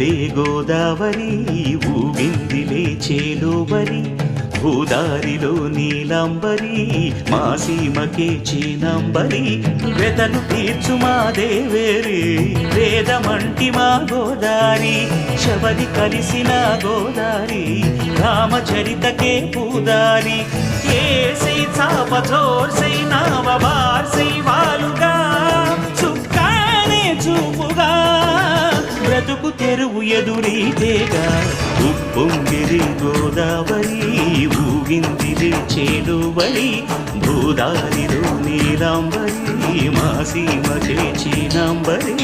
ఊగెనులే గోదావరి ఊగిందిలే చేలోబరి భూదారిలో నీలాంబరి మా సీమకే చీనాంబరి వెతలు తీర్చు మా దేవేరి వేదమంటి మా గోదారి శబరి కలిసిన గోదారి రామచరితకే పూదారి ఏసై చాప జోర్సై నావ బార్సై వాలుగా చుక్కానే చూపుగా బ్రతుకు తెరువు ఎదురీతేగా ఉప్పొంగిరి గోదావరి ఊగిందిరి చేలువరి భూదారిలో నీలాంబరి మా సీమ చేచినాంబరి